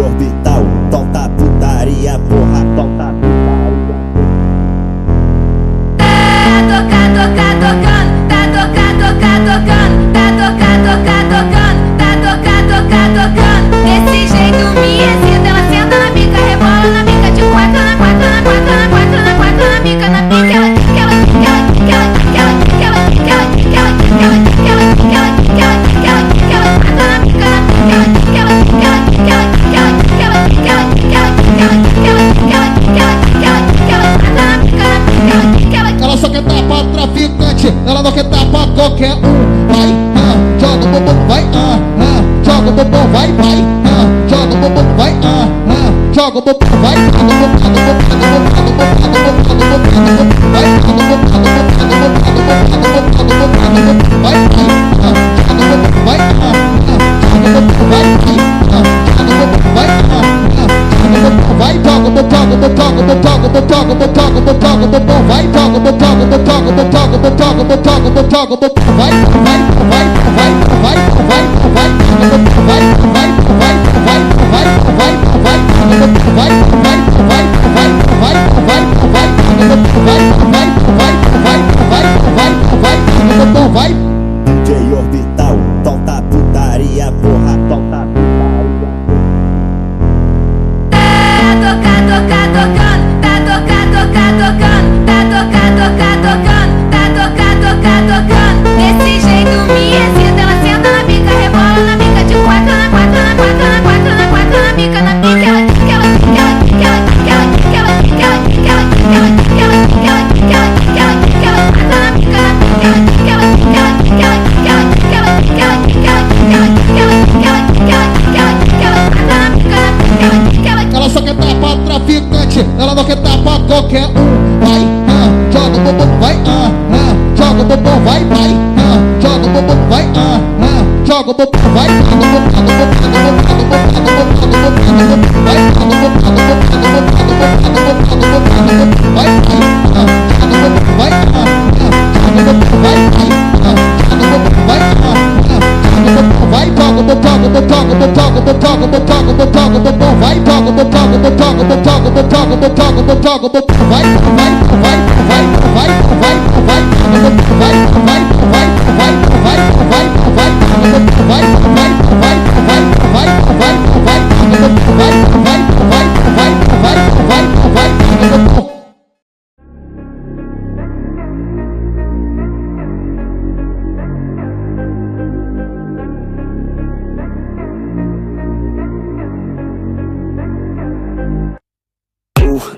orbital, solta putaria, porra, solta putaria. Tocando. Desse jeito me excita, ela senta na bica, rebola na bica, de quatro na quatro, na quatro, na quatro, na quatro, na bica, na pica, ela só quer dar pra traficante, ela não quer dar pra qualquer um. Vai, joga o bumbum, vai, joga o bumbum, vai, joga o bumbum, vai, joga o bumbum, vai, DJ orbital, solta putaria, porra, solta putaria. Tocando. Desse jeito me excita, ela senta na bica, rebola na bica, de quatro na quatro, na quatro, na quatro, na quatro, na bica, na pica, ela só quer dar pra traficante, ela não quer dar pra qualquer um. Vai, joga o bumbum, vai, joga o bumbum, vai, joga o bumbum, vai, joga o bumbum, vai, vai,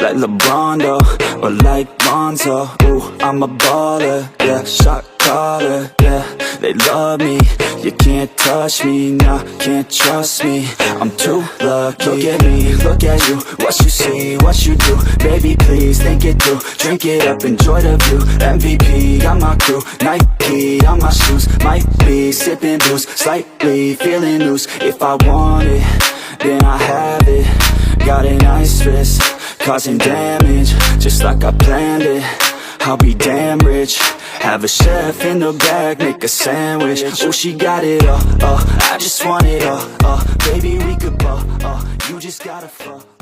Like LeBron though, or like Lonzo. Ooh, I'm a baller, yeah, shot caller, yeah. They love me, you can't touch me, nah, can't trust me. I'm too lucky. Look at me, look at you, what you see, what you do. Baby, please think it through, drink it up, enjoy the view. MVP on my crew, Nike on my shoes. Might be sipping booze, slightly feeling loose. If I want it, then I have it. Got an ice wrist, causing damage, just like I planned it. I'll be damn rich, have a chef in the back, make a sandwich. Oh, she got it all, I just want it all, baby, we could ball, you just gotta fall.